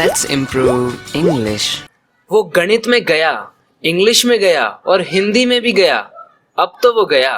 Let's improve English. वो गणित में गया, इंग्लिश में गया और हिंदी में भी गया, अब तो वो गया।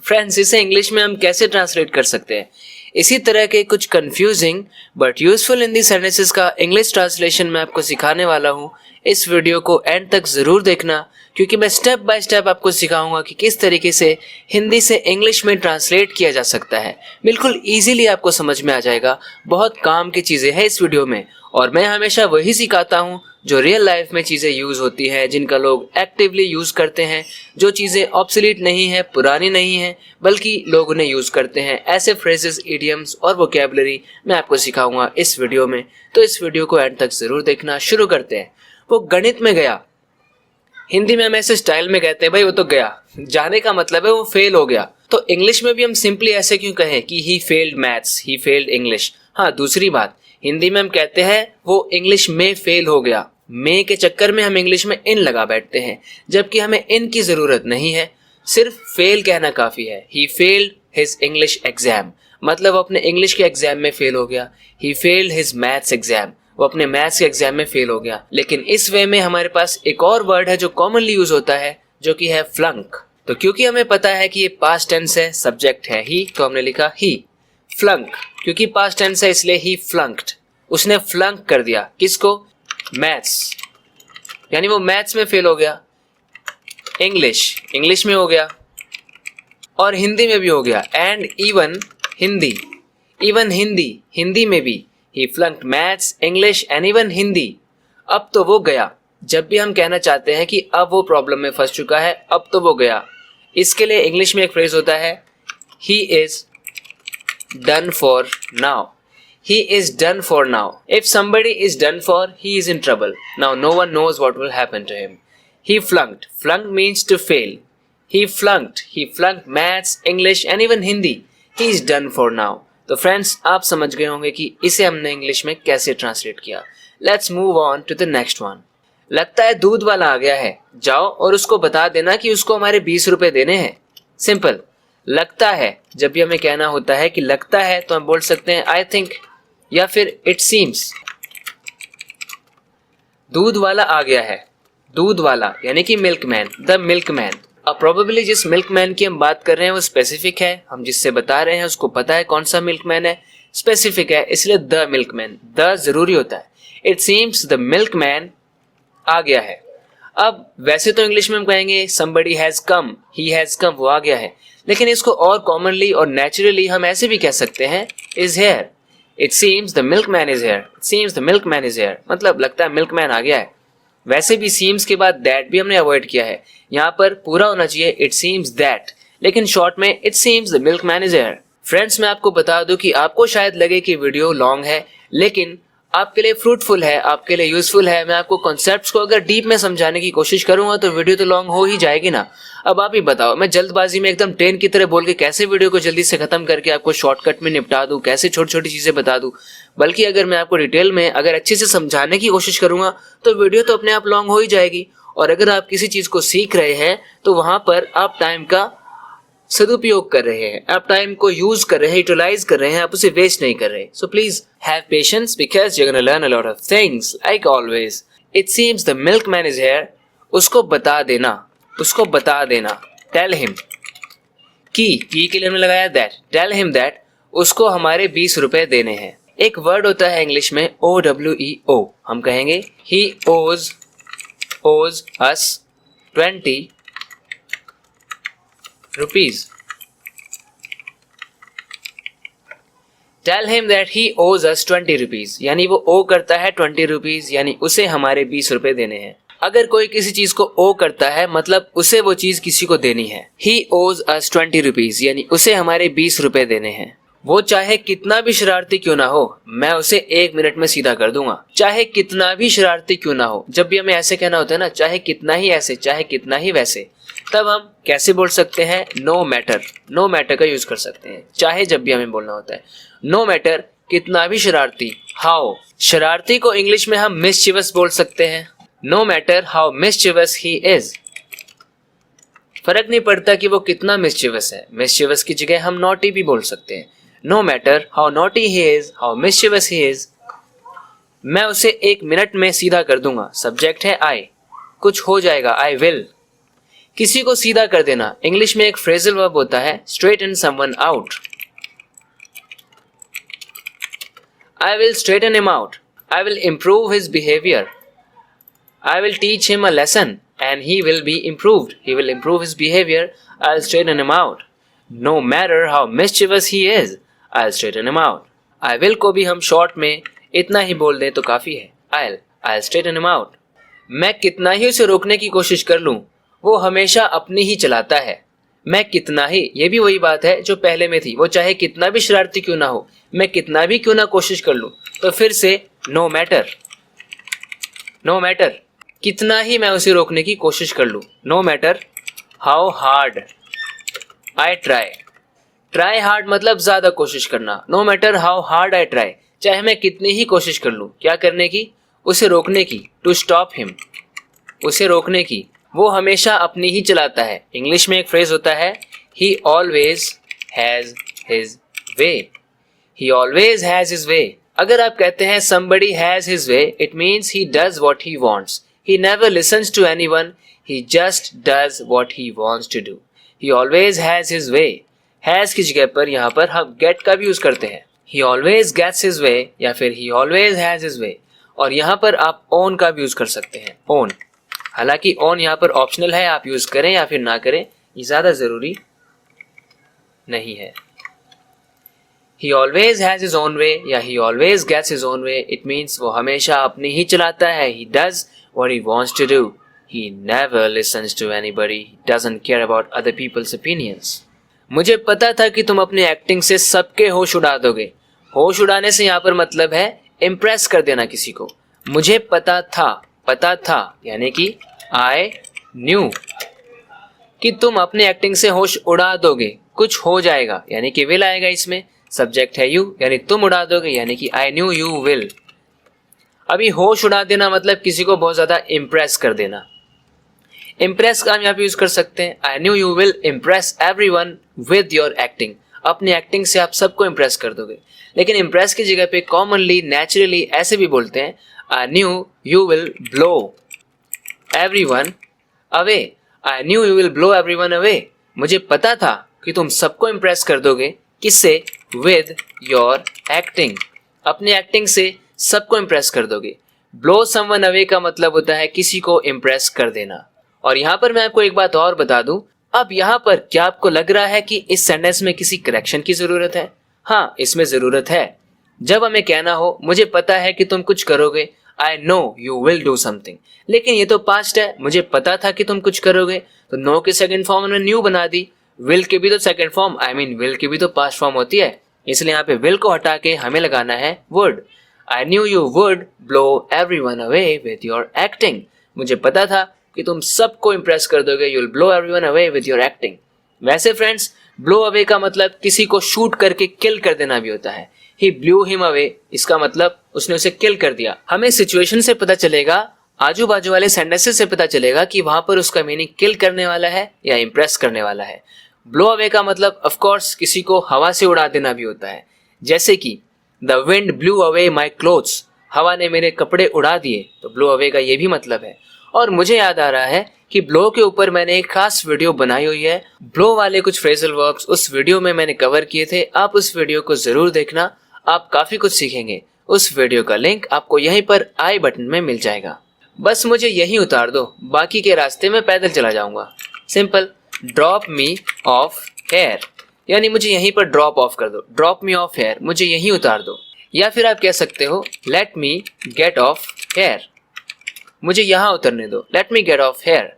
फ्रेंड्स, इसे इंग्लिश में हम कैसे ट्रांसलेट कर सकते हैं? इसी तरह के कुछ confusing but useful Hindi sentences का इंग्लिश ट्रांसलेशन मैं आपको सिखाने वाला हूँ। इस वीडियो को एंड तक ज़रूर देखना, क्योंकि मैं स्टेप बाय स्टेप आपको सिखाऊंगा कि किस तरीके से हिंदी से इंग्लिश में ट्रांसलेट किया जा सकता है। बिल्कुल इजीली आपको समझ में आ जाएगा। बहुत काम की चीज़ें हैं इस वीडियो में, और मैं हमेशा वही सिखाता हूँ जो रियल लाइफ में चीज़ें यूज़ होती हैं, जिनका लोग एक्टिवली यूज़ करते हैं, जो चीज़ें ऑब्सोलीट नहीं है, पुरानी नहीं है, बल्कि लोग उन्हें यूज़ करते हैं। ऐसे फ्रेजेस, इडियम्स और वोकैबुलरी मैं आपको सिखाऊंगा इस वीडियो में, तो इस वीडियो को एंड तक ज़रूर देखना। शुरू करते हैं। वो गणित में गया, हिंदी में हम ऐसे स्टाइल में कहते हैं भाई वो तो गया, जाने का मतलब है वो फेल हो गया। तो इंग्लिश में भी हम सिंपली ऐसे क्यों कहें कि he failed maths, he failed English. हाँ, दूसरी बात, हिंदी में हम कहते हैं वो इंग्लिश में फेल हो गया। में के चक्कर में हम इंग्लिश में इन लगा बैठते हैं, जबकि हमें इन की जरूरत नहीं है, सिर्फ फेल कहना काफी है। He failed his English exam, मतलब अपने इंग्लिश के एग्जाम में फेल हो गया। He failed his maths exam, वो अपने मैथ्स के एग्जाम में फेल हो गया। लेकिन इस वे में हमारे पास एक और वर्ड है जो कॉमनली यूज होता है, जो कि है फ्लंक। तो क्योंकि हमें पता है कि ये पास्ट टेंस है, सब्जेक्ट है ही, तो हमने लिखा ही। फ्लंक, क्योंकि पास्ट टेंस है इसलिए ही फ्लंक्ड, उसने फ्लंक कर दिया। किसको? मैथ्स, यानी वो मैथ्स में फेल हो गया। इंग्लिश में हो गया और हिंदी में भी हो गया। एंड इवन हिंदी में भी। He flunked maths, English and even Hindi. अब तो वो गया। जब भी हम कहना चाहते हैं कि अब वो प्रॉब्लम में फंस चुका है, अब तो वो गया, इसके लिए इंग्लिश में एक फ्रेज होता है, he is done for now. He is done for now. If somebody is done for, he is in trouble. Now no one knows what will happen to him. He flunked. Flunked means to fail. He flunked maths, English and even Hindi. He is done for now. तो friends, आप समझ गए होंगे कि इसे हमने English में कैसे ट्रांसलेट किया। Let's move on to the next one. लगता है दूध वाला आ गया है, जाओ और उसको बता देना कि उसको हमारे 20 रुपए देने हैं। सिंपल। लगता है, जब भी हमें कहना होता है कि लगता है, तो हम बोल सकते हैं आई थिंक या फिर इट सीम्स। दूध वाला आ गया है, दूध वाला यानी कि मिल्कमैन, द मिल्कमैन। अब प्रोबेबली जिस मिल्कमैन की हम बात कर रहे हैं वो स्पेसिफिक है, हम जिससे बता रहे हैं उसको पता है कौन सा मिल्कमैन है, स्पेसिफिक है, इसलिए द मिल्कमैन, द जरूरी होता है। इट सीम्स द मिल्कमैन आ गया है। अब वैसे तो इंग्लिश में हम कहेंगे somebody has come, he has come, वो आ गया है, लेकिन इसको और कॉमनली और नेचुरली हम ऐसे भी कह सकते हैं, is here. It seems the milkman is here. It seems the milkman is here. मतलब लगता है मिल्कमैन आ गया है। वैसे भी seems के बाद that भी हमने अवॉइड किया है, यहाँ पर पूरा होना चाहिए it seems that, लेकिन शॉर्ट में it seems the milkman is here. Friends, मैं आपको बता दूं कि आपको शायद लगे कि वीडियो लॉन्ग है, लेकिन आपके लिए फ्रूटफुल है, आपके लिए यूजफुल है। मैं आपको कॉन्सेप्ट्स को अगर डीप में समझाने की कोशिश करूंगा तो वीडियो तो लॉन्ग हो ही जाएगी ना। अब आप ही बताओ, मैं जल्दबाजी में एकदम ट्रेन की तरह बोल के कैसे वीडियो को जल्दी से खत्म करके आपको शॉर्टकट में निपटा दूं, कैसे छोटी छोटी चीजें बता दूं। बल्कि अगर मैं आपको डिटेल में अगर अच्छे से समझाने की कोशिश करूंगा तो वीडियो तो अपने आप लॉन्ग हो ही जाएगी। और अगर आप किसी चीज को सीख रहे हैं तो वहां पर आप टाइम का सदुपयोग कर रहे हैं, आप टाइम को यूज कर रहे हैं, यूटिलाइज कर रहे हैं, आप उसे वेस्ट नहीं कर रहे। So please have patience because you are gonna learn a lot of things like always. It seems the milkman is here, उसको बता देना, उसको बता देना। टेल हिम, की के लिए हमने लगाया दैट, टेल हिम दैट उसको हमारे 20 रुपए देने हैं। एक वर्ड होता है इंग्लिश में OWEO, हम कहेंगे ही owes us 20 rupees. Tell him that he owes us 20 rupees, यानी वो ओ करता है 20 रुपीज, यानी उसे हमारे 20 रुपए देने हैं। अगर कोई किसी चीज को ओ करता है मतलब उसे वो चीज किसी को देनी है। He owes us 20 rupees, यानी उसे हमारे 20 रुपए देने हैं। वो चाहे कितना भी शरारती क्यों ना हो, मैं उसे 1 मिनट में सीधा कर दूंगा। चाहे कितना भी शरारती क्यों ना हो, जब भी हमें ऐसे कहना होता है ना, चाहे कितना ही ऐसे, चाहे कितना ही वैसे, तब हम कैसे बोल सकते हैं? नो मैटर, नो मैटर का यूज कर सकते हैं चाहे जब भी हमें बोलना होता है। नो मैटर, कितना भी शरारती। हाउ, शरारती को इंग्लिश में हम मिस्चिवस बोल सकते हैं। No matter how mischievous he is, फर्क नहीं पड़ता कि वो कितना मिस्चिवस है, मिस्चिवस की जगह हम नॉटी भी बोल सकते हैं। No matter how naughty he is, how mischievous he is, मैं उसे 1 मिनट में सीधा कर दूंगा, सब्जेक्ट है आई। कुछ हो जाएगा, आई विल। किसी को सीधा कर देना, इंग्लिश में एक फ्रेजल वर्ब होता है straighten someone out. I will straighten him out. I will improve his behavior. I will teach him a lesson and he will be improved. He will improve his behavior. I'll straighten him out. No matter how mischievous he is, I'll straighten him out. I will को भी हम short में इतना ही बोल दें तो काफी है। I'll straighten him out. मैं कितना ही उसे रोकने की कोशिश कर लूं, वो हमेशा अपनी ही चलाता है। मैं कितना ही, ये भी वही बात है जो पहले में थी, वो चाहे कितना भी शरारती क्यों ना हो, मैं कितना भी क्यों ना कोशिश कर लूं, तो फिर से नो मैटर। नो मैटर, कितना ही मैं उसे रोकने की कोशिश कर लूं, no matter how hard I try. Try hard मतलब ज्यादा कोशिश करना, no matter how hard I try, चाहे मैं कितनी ही कोशिश कर लूं, क्या करने की, उसे रोकने की, टू स्टॉप हिम, उसे रोकने की। वो हमेशा अपनी ही चलाता है, इंग्लिश में एक फ्रेज होता है ही always has his way. He always has his way. अगर आप कहते हैं somebody has his way, it means he does what he wants. He never listens to anyone. He just does what he wants to do. He always has his way. Has की जगह पर यहाँ पर हम get का भी use करते हैं। He always gets his way या फिर he always has his way। और यहाँ पर आप own का भी यूज कर सकते हैं, own। हालांकि own यहाँ पर ऑप्शनल है, आप यूज करें या फिर ना करें, ये ज्यादा जरूरी नहीं है। He always has his own way या he always gets his own way, it means वो हमेशा अपनी ही चलाता है, he does what he wants to do. He never listens to anybody. He doesn't care about other people's opinions. मुझे पता था कि तुम अपनी एक्टिंग से सबके होश उड़ा दोगे। होश उड़ाने से यहाँ पर मतलब है इम्प्रेस कर देना किसी को। मुझे पता था यानी कि I knew कि तुम अपनी एक्टिंग से होश उड़ा दोगे। कुछ हो जाएगा यानी कि will आएगा इसमें, सब्जेक्ट है यू, यानी तुम उड़ा दोगे, यानी कि आई न्यू यू विल। अभी होश उड़ा देना मतलब किसी को बहुत ज्यादा इम्प्रेस कर देना। इम्प्रेस का हम यहाँ पे यूज कर सकते हैं, I knew you will impress everyone with your acting. अपनी एक्टिंग से आप सबको इम्प्रेस कर दोगे। लेकिन इम्प्रेस की जगह पे कॉमनली नेचुरली ऐसे भी बोलते हैं, I knew you will blow everyone away. I knew you will blow everyone away. मुझे पता था कि तुम सबको इम्प्रेस कर दोगे, किससे, विद योर एक्टिंग। अपनी एक्टिंग से सबको इम्प्रेस कर दोगे। ब्लो समवन अवे का मतलब होता है किसी को इम्प्रेस कर देना। और यहाँ पर मैं आपको एक बात और बता दूं, अब यहाँ पर क्या आपको लग रहा है कि इस सेंटेंस में किसी करेक्शन की जरूरत है? हाँ, इसमें जरूरत है। जब हमें कहना हो मुझे पता है कि तुम कुछ करोगे, I know you will do something, लेकिन ये तो पास्ट है, मुझे पता था कि तुम कुछ करोगे, तो नो के सेकंड फॉर्म में न्यू बना दी। विल के भी तो second form, I mean will की भी तो पास्ट फॉर्म होती है, इसलिए यहाँ पे विल को हटा के हमें लगाना है would. I knew you would blow everyone away with your acting. मुझे पता था कि तुम सबको इम्प्रेस कर दोगे, you will blow everyone away with your acting. वैसे फ्रेंड्स, ब्लो अवे का मतलब किसी को शूट करके किल कर देना भी होता है। ही ब्लू हिम अवे, इसका मतलब उसने उसे किल कर दिया। हमें सिचुएशन से पता चलेगा, आजू बाजू वाले सेंटेंसेस से पता चलेगा कि वहां पर उसका मीनिंग किल करने वाला है या इम्प्रेस करने वाला है। ब्लो अवे का मतलब ऑफ कोर्स किसी को हवा से उड़ा देना भी होता है, जैसे कि the wind blue away my clothes, हवा ने मेरे कपड़े उड़ा दिए, तो ब्लो अवे का ये भी मतलब है। और मुझे याद आ रहा है कि ब्लो के ऊपर मैंने एक खास वीडियो बनाई हुई है, ब्लो वाले कुछ फ्रेजल वर्ब्स उस वीडियो में मैंने कवर किए थे। आप उस वीडियो को जरूर देखना, आप काफी कुछ सीखेंगे। उस वीडियो का लिंक आपको यहीं पर आई बटन में मिल जाएगा। बस मुझे यहीं उतार दो, बाकी के रास्ते में पैदल चला जाऊंगा। Simple, drop me off here, यानी मुझे यहीं पर ड्रॉप ऑफ कर दो। ड्रॉप मी ऑफ हेयर, मुझे यहीं उतार दो। या फिर आप कह सकते हो let me get off here, मुझे यहाँ उतरने दो। Let me get off here.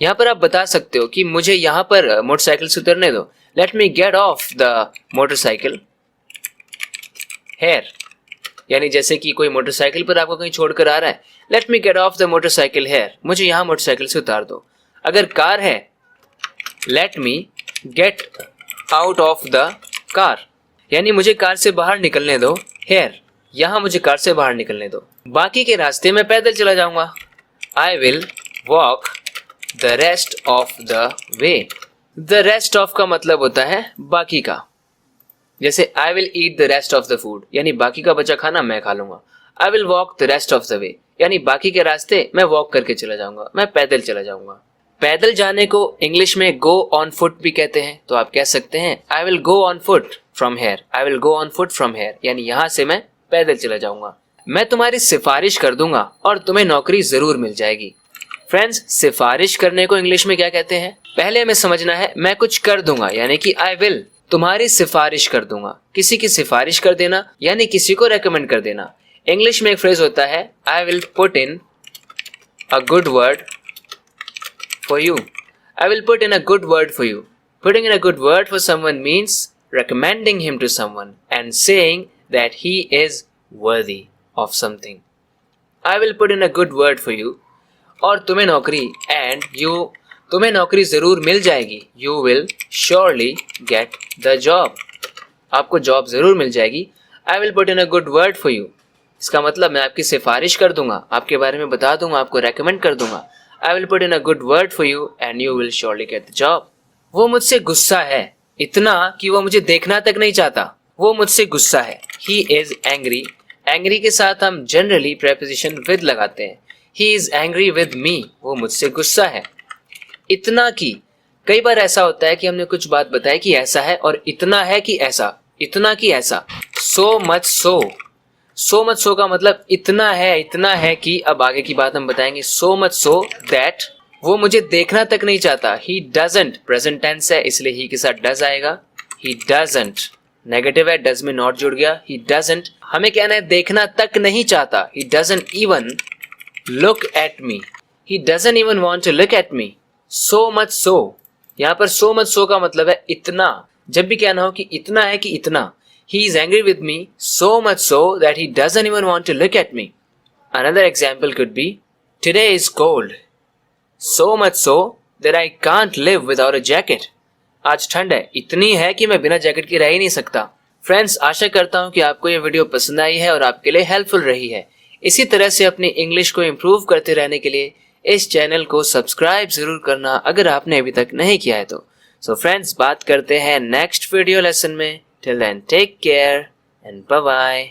यहाँ पर आप बता सकते हो कि मुझे यहाँ पर मोटरसाइकिल से उतरने दो। Let me get off the motorcycle here, यानी जैसे कि कोई मोटरसाइकिल पर आपको कहीं छोड़कर आ रहा है, let me get off the motorcycle here, मुझे यहाँ मोटरसाइकिल से उतार दो। अगर कार है, let me get out of the car, यानी मुझे कार से बाहर निकलने दो। हेयर, यहाँ मुझे कार से बाहर निकलने दो। बाकी के रास्ते में पैदल चला जाऊंगा। I will walk the rest of the way. The rest of का मतलब होता है बाकी का, जैसे I will eat the rest of the food, यानी बाकी का बचा खाना मैं खा लूंगा। I will walk the rest of the way, यानी बाकी के रास्ते मैं वॉक करके चला जाऊंगा, मैं पैदल चला जाऊंगा। पैदल जाने को इंग्लिश में गो ऑन फुट भी कहते हैं, तो आप कह सकते हैं I will go on foot from here, I will go on foot from here, यानी यहाँ से मैं पैदल चला जाऊंगा। मैं तुम्हारी सिफारिश कर दूंगा और तुम्हें नौकरी जरूर मिल जाएगी। फ्रेंड्स, सिफारिश करने को इंग्लिश में क्या कहते हैं? पहले हमें समझना है, मैं कुछ कर दूंगा यानी कि आई विल, तुम्हारी सिफारिश कर दूंगा। किसी की सिफारिश कर देना यानी किसी को रेकमेंड कर देना। इंग्लिश में एक फ्रेज होता है I will put in a good word for you. I will put in a good word for you. Putting in a good word for someone means recommending him to someone and saying that he is worthy of something. I will put in a good word for you. और तुम्हें नौकरी तुम्हें नौकरी जरूर मिल जाएगी। You will surely get the job. आपको job जरूर मिल जाएगी। I will put in a good word for you. इसका मतलब मैं आपकी सिफारिश कर दूंगा, आपके बारे में बता दूंगा, आपको रेकमेंड कर दूंगा। I will put in a good word for you and you will surely get the job. वो मुझसे गुस्सा है, इतना कि वो मुझे देखना तक नहीं चाहता। वो मुझसे गुस्सा है। He is angry. Angry के साथ हम generally preposition with लगाते हैं। He is angry with me. वो मुझसे गुस्सा है। इतना कि कई बार ऐसा होता है कि हमने कुछ बात बताई कि ऐसा है और इतना है कि ऐसा, इतना कि ऐसा। So much so. So much so का मतलब इतना है कि, अब आगे की बात हम बताएंगे। So much so that वो मुझे देखना तक नहीं चाहता। He doesn't, present tense है इसलिए he के साथ does आएगा। He doesn't, नेगेटिव है, does में not जुड़ गया। He doesn't, हमें कहना है देखना तक नहीं चाहता। He doesn't even look at me. He doesn't even want to look at me. So much so, यहाँ पर so much so का मतलब है इतना। जब भी कहना हो कि इतना है कि इतना, he is angry with me so much so that he doesn't even want to look at me. Another example could be, today is cold so much so that I can't live without a jacket. आज ठंड है, इतनी है कि मैं बिना jacket के रह ही नहीं सकता। फ्रेंड्स, आशा करता हूँ कि आपको ये वीडियो पसंद आई है और आपके लिए हेल्पफुल रही है। इसी तरह से अपनी इंग्लिश को इम्प्रूव करते रहने के लिए इस चैनल को सब्सक्राइब जरूर करना अगर आपने अभी तक नहीं किया है तो। सो फ्रेंड्स, बात करते हैं नेक्स्ट वीडियो लेसन में। Till then, take care and bye-bye.